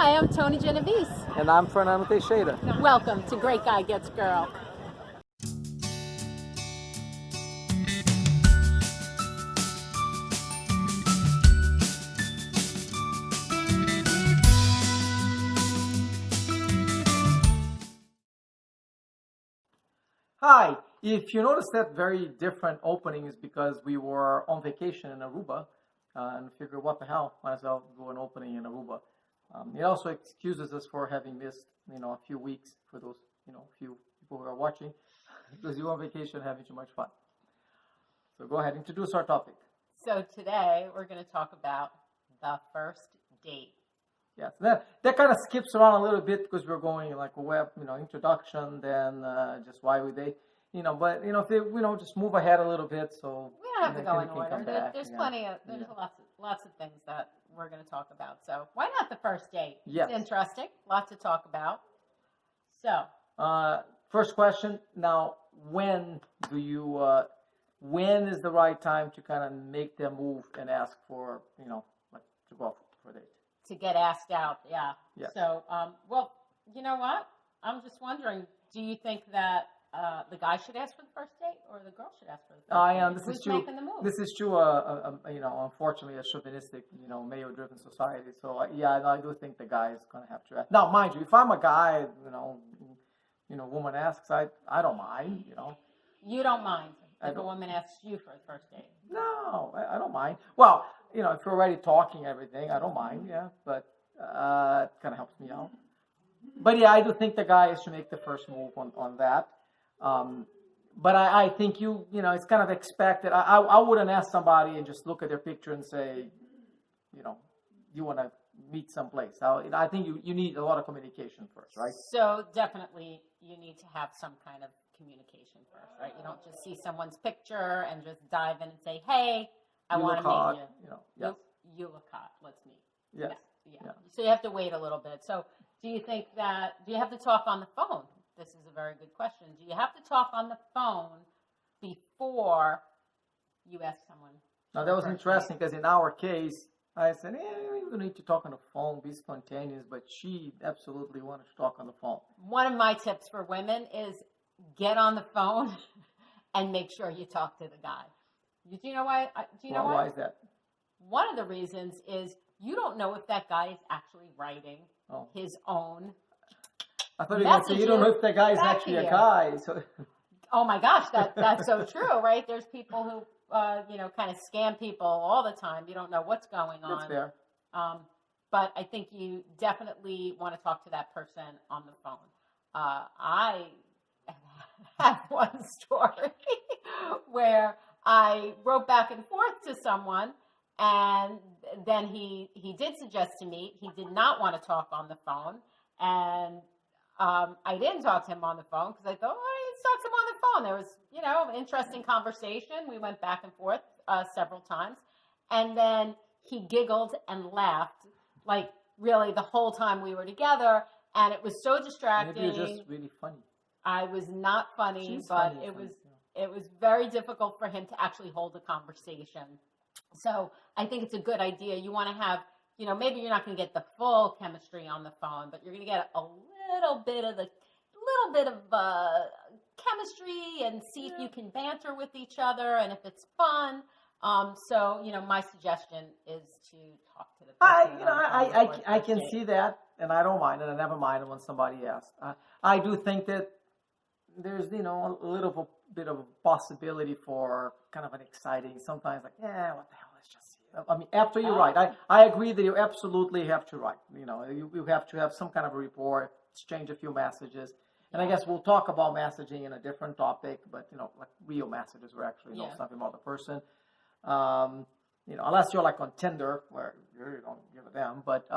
Hi, I'm Toni Genovese. And I'm Fernando Teixeira. Welcome to Great Guy Gets Girl. Hi. If you notice that very different opening is because we were on vacation in Aruba and figured, what the hell, might as well do an opening in Aruba. It also excuses us for having missed, a few weeks for those, few people who are watching because you were on vacation having too much fun. So go ahead, introduce our topic. So today we're going to talk about the first date. Yes, that kind of skips around a little bit because we're going like a web, introduction, then just why would they, but if they, just move ahead a little bit. So we don't have to go in order. There's plenty of, lots of things that we're going to talk about. So why not the first date? Yes. It's interesting. Lots to talk about. So. First question. Now, when is the right time to kind of make them move and ask for, like to go for a date? To get asked out, yeah. Yes. So, well, you know what? I'm just wondering, do you think that the guy should ask for the first date or the girl should ask for the first date? Who's making the move? This is true, unfortunately, a chauvinistic, male-driven society. So, I do think the guy is going to have to ask. Now, mind you, if I'm a guy, woman asks, I don't mind, You don't mind if a woman asks you for the first date? No, I don't mind. Well, if you're already talking everything, I don't mind, yeah, but it kind of helps me out. But yeah, I do think the guy is to make the first move on that. But I think it's kind of expected. I wouldn't ask somebody and just look at their picture and say, you want to meet someplace. I think you need a lot of communication first, right? So definitely you need to have some kind of communication first, right? You don't just see someone's picture and just dive in and say, hey, I want to meet you. Yes. You look hot. Let's meet. Yes. Yeah. So you have to wait a little bit. So do you have to talk on the phone? This is a very good question. Do you have to talk on the phone before you ask someone? Now that was interesting because in our case, I said, you don't need to talk on the phone, be spontaneous, but she absolutely wanted to talk on the phone. One of my tips for women is get on the phone and make sure you talk to the guy. Do you know why? Why is that? One of the reasons is you don't know if that guy is actually writing his own. I thought you were going to say you don't know if that guy is actually a guy. So. Oh my gosh, that's so true, right? There's people who kind of scam people all the time. You don't know what's going on. That's fair. But I think you definitely want to talk to that person on the phone. I have one story where I wrote back and forth to someone, and then he did suggest to meet. He did not want to talk on the phone, and I didn't talk to him on the phone because I thought, let's talk to him on the phone. There was, an interesting conversation. We went back and forth several times, and then he giggled and laughed, like really the whole time we were together, and it was so distracting. Maybe you're just really funny. I was not funny, but it was very difficult for him to actually hold a conversation. So I think it's a good idea. You want to have, maybe you're not going to get the full chemistry on the phone, but you're going to get a little bit of chemistry and see if you can banter with each other and if it's fun. So my suggestion is to talk to the person. I can see that, and I don't mind, and I never mind when somebody asks. I do think that there's a little bit of a possibility for kind of an exciting. Sometimes what the hell? Let's just see. I mean, after you write, I agree that you absolutely have to write. You have to have some kind of a rapport, exchange a few messages. And I guess we'll talk about messaging in a different topic, but like real messages where actually know something about the person. Unless you're like on Tinder where you don't give a damn. But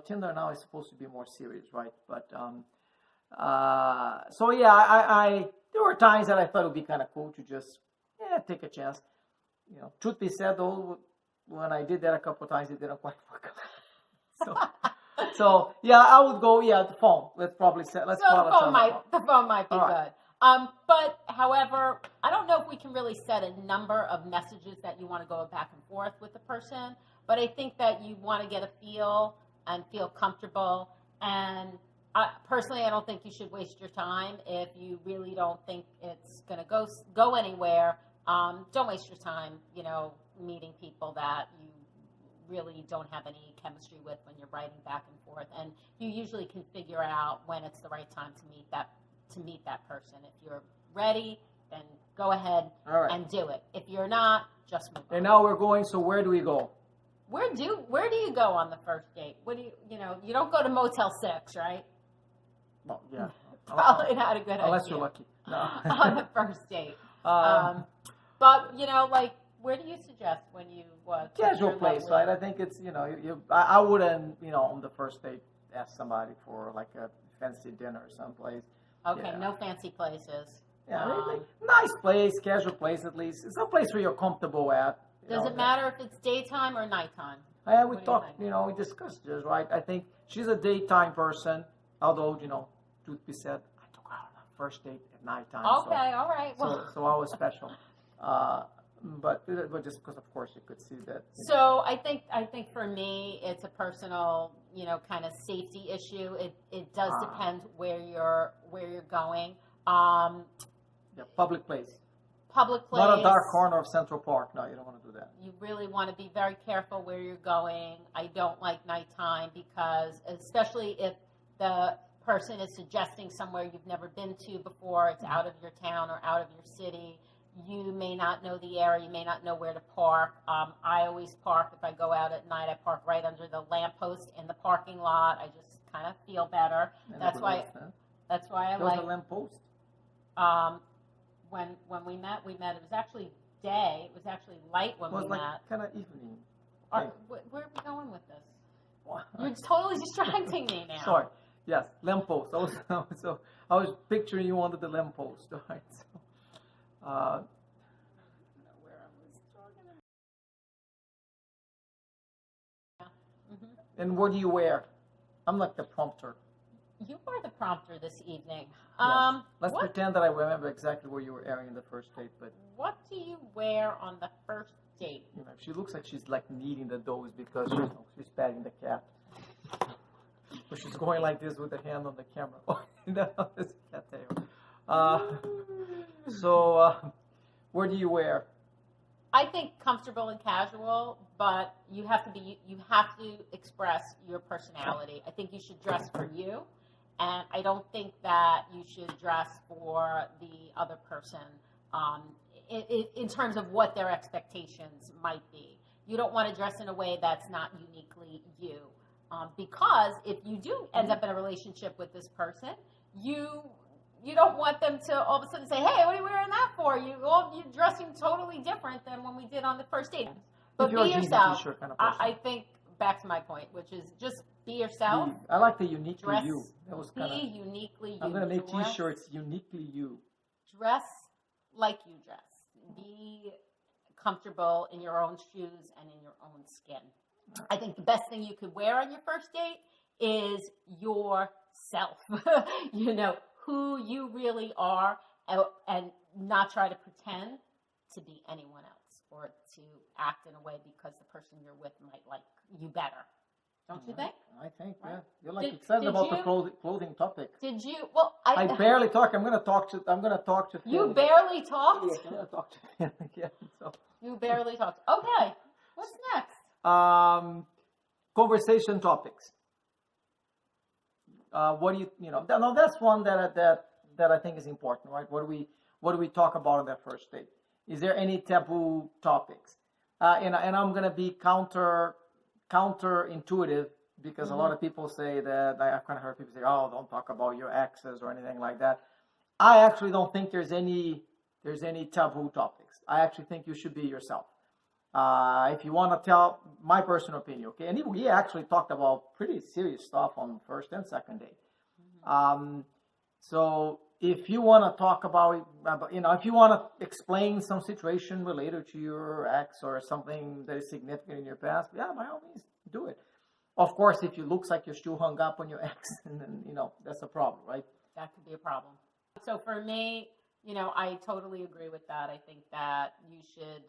Tinder now is supposed to be more serious, right? But I there were times that I thought it would be kind of cool to just take a chance. Truth be said, though, when I did that a couple of times, it didn't quite work out. So I would go the phone. Let's probably say the phone might be good. But however, I don't know if we can really set a number of messages that you want to go back and forth with the person. But I think that you want to get a feel and feel comfortable. And personally, I don't think you should waste your time if you really don't think it's going to go anywhere. Don't waste your time, meeting people that you really don't have any chemistry with when you're writing back and forth. And you usually can figure out when it's the right time to meet that person. If you're ready, then go ahead and do it. If you're not, just move on. And now we're going. So where do we go? Where do you go on the first date? What do you don't go to Motel 6, right? Well, yeah. Probably not a good idea. Unless you're lucky. No. On the first date. But where do you suggest when you casual place, right? I think it's I wouldn't on the first date ask somebody for like a fancy dinner someplace. Okay, no fancy places. Yeah, nice place, casual place at least. Some place where you're comfortable at. Does it matter if it's daytime or nighttime? Yeah, we talked, we discussed this, right? I think she's a daytime person, although, truth be said, I took her on a first date at nighttime. Okay, all right. So I was special. But just because, of course, you could see that. So I think for me, it's a personal, kind of safety issue. It does depend where you're going. Public place. Public place. Not a dark corner of Central Park. No, you don't want to do that. You really want to be very careful where you're going. I don't like nighttime because, especially if the person is suggesting somewhere you've never been to before, it's out of your town or out of your city. You may not know the area. You may not know where to park. I always park, if I go out at night, I park right under the lamppost in the parking lot. I just kind of feel better. That's why I like the lamppost. When we met, it was actually day. It was actually light when we met. Kind of evening. Where are we going with this? You're totally distracting me now. Sorry. Yes, lamppost. I was picturing you under the lamppost. Right. So, where I was talking about. Yeah. Mm-hmm. And what do you wear? I'm like the prompter. You are the prompter this evening. Yes. Let's pretend that I remember exactly where you were airing in the first date. But what do you wear on the first date? She looks like she's like kneading the dough because she's patting the cat. So she's going like this with the hand on the camera. Oh, no, it's cat tail. So where do you wear? I think comfortable and casual, but you have to express your personality. I think you should dress for you. And I don't think that you should dress for the other person in terms of what their expectations might be. You don't want to dress in a way that's not uniquely you. Because if you do end up in a relationship with this person, you don't want them to all of a sudden say, hey, what are you wearing that for? You're dressing totally different than when we did on the first date. But be yourself. Kind of I think, back to my point, which is just be yourself. I like the uniquely you. That was uniquely you. I'm going to make T-shirts uniquely you. Dress like you dress. Be comfortable in your own shoes and in your own skin. I think the best thing you could wear on your first date is yourself. Who you really are, and not try to pretend to be anyone else or to act in a way because the person you're with might like you better. Don't you think? I think, right? Yeah. You're like excited about the clothing topic. Did you? Well, I barely talk. I'm going to talk to Phil. You barely talked? Yes, I'm going to talk to Phil again. So. You barely talked. Okay. What's next? Conversation topics. What do you no, that's one that I think is important, right? What do we talk about on that first date? Is there any taboo topics? And I'm going to be counterintuitive because a lot of people say that, I've kind of heard people say, oh, don't talk about your exes or anything like that. I actually don't think there's any taboo topics. I actually think you should be yourself. If you want to tell my personal opinion, okay? And we actually talked about pretty serious stuff on first and second date. So if you want to talk about, if you want to explain some situation related to your ex or something that is significant in your past, yeah, by all means, do it. Of course, if you look like you're still hung up on your ex, and then, that's a problem, right? That could be a problem. So for me, I totally agree with that. I think that you should,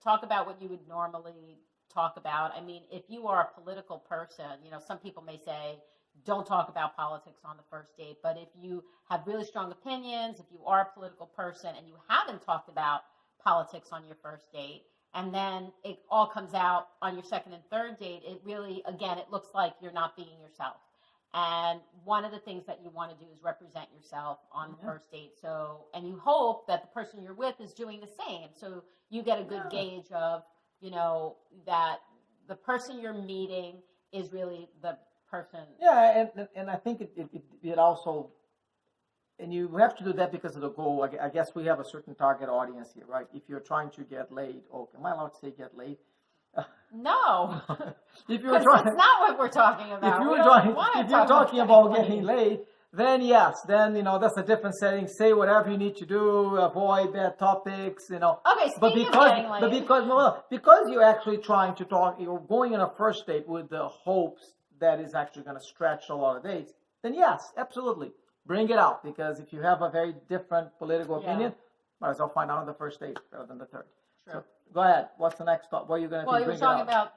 talk about what you would normally talk about. I mean, if you are a political person, some people may say, don't talk about politics on the first date. But if you have really strong opinions, if you are a political person and you haven't talked about politics on your first date, and then it all comes out on your second and third date, it really, again, it looks like you're not being yourself. And one of the things that you want to do is represent yourself on the first date. So, and you hope that the person you're with is doing the same. So you get a good gauge of, that the person you're meeting is really the person. Yeah, and I think it also, and you have to do that because of the goal. I guess we have a certain target audience here, right? If you're trying to get laid, am I allowed to say get laid? No, if you're trying, that's not what we're talking about. If you're talking about getting laid, then yes, then that's a different setting. Say whatever you need to do, avoid bad topics, Okay, but speaking of getting laid, because you're actually trying to talk, you're going on a first date with the hopes that is actually going to stretch a lot of dates. Then yes, absolutely, bring it out, because if you have a very different political opinion, might as well find out on the first date rather than the third. True. So, go ahead. What's the next thought? What are you going to do? Well, you were talking about,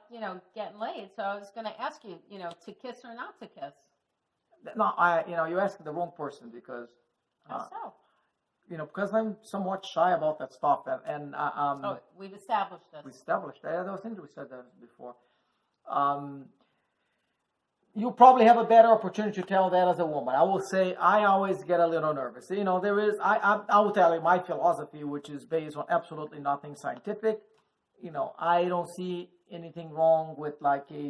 getting laid. So I was going to ask you, to kiss or not to kiss. No, you're asking the wrong person, because, How so? because I'm somewhat shy about that stuff. And We've established this. we established that. I think we said that before. You probably have a better opportunity to tell that as a woman. I will say I always get a little nervous. I will tell you my philosophy, which is based on absolutely nothing scientific. I don't see anything wrong with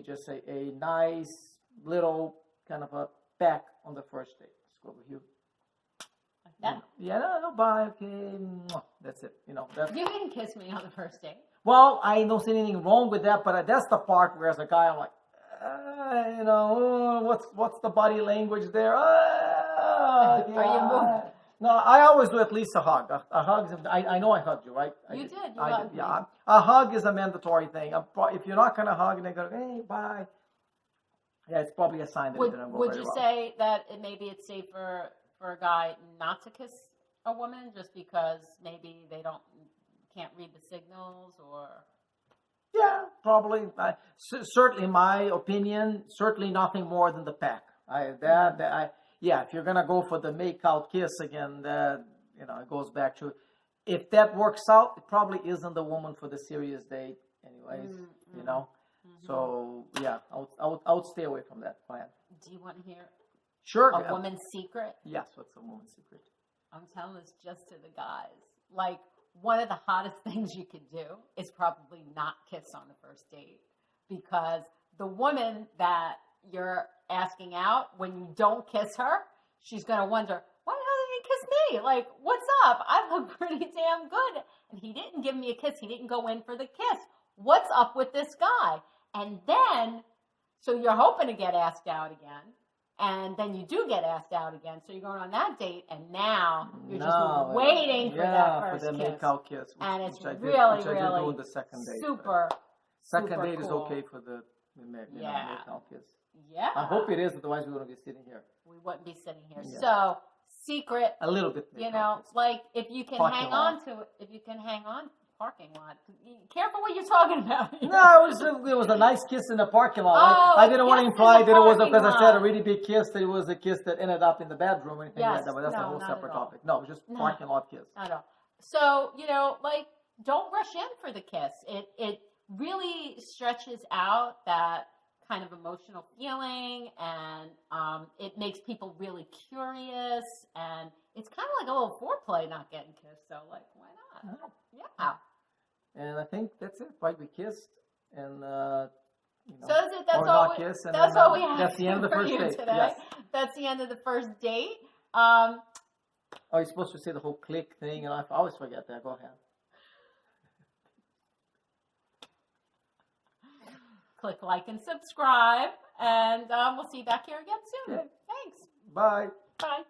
just a nice little kind of a peck on the first date. Let's go with you. Like that? Yeah, no, bye, okay, that's it. That's, You can kiss me on the first date. well, I don't see anything wrong with that, but that's the part where as a guy I'm like, what's the body language there? Are you moving? No, I always do at least a hug. A hug is, I know I hugged you, right? You did. You I hugged did. me. Yeah, a hug is a mandatory thing. If you're not going to hug and they go, hey, bye. Yeah, it's probably a sign that it didn't go Would very you well. say that maybe it's safer for a guy not to kiss a woman just because maybe they can't read the signals, or? Yeah, probably. Certainly, my opinion, certainly nothing more than the peck. If you're gonna go for the make-out kiss again, it goes back to, if that works out, it probably isn't the woman for the serious date, anyways. So yeah, I would stay away from that plan. Do you want to hear Sure. a woman's secret? Yes. What's a woman's secret? I'm telling this just to the guys. Like, one of the hottest things you could do is probably not kiss on the first date, because the woman that you're asking out, when you don't kiss her, she's going to wonder, why the hell did he kiss me? Like, what's up? I look pretty damn good. And he didn't give me a kiss. He didn't go in for the kiss. What's up with this guy? And then, so you're hoping to get asked out again. And then you do get asked out again. So you're going on that date, and now you're just waiting for that first for the kiss. make-out kiss. And it's which I did really on the second date. super Second super date is cool. okay for the make-out kiss. Yeah. I hope it is, otherwise we're going to be sitting here. We wouldn't be sitting here. Yeah. So, secret, A little bit. like if you can Parking hang lot. on to it, parking lot. Careful what you're talking about. No, it was a nice kiss in the parking lot. Oh, I didn't want to kiss in imply the that it was parking because I said a lot. really big kiss, that it was a kiss that ended up in the bedroom or anything Yes, like that. But that's a no, whole not separate at all. topic. No, just parking lot kiss. I know. So, like, don't rush in for the kiss. It really stretches out that kind of emotional feeling, and it makes people really curious, and it's kind of like a little foreplay not getting kissed. So, like, why not? Uh-huh. Yeah. And I think that's it, right? We kissed, and So that's it. That's or all. not kiss, and That's then, all we have. that's the end of the for first you date. today. Yes. That's the end of the first date. Oh, you're supposed to say the whole click thing, and I always forget that. Go ahead. Click like and subscribe, and we'll see you back here again soon. Yeah. Thanks. Bye. Bye.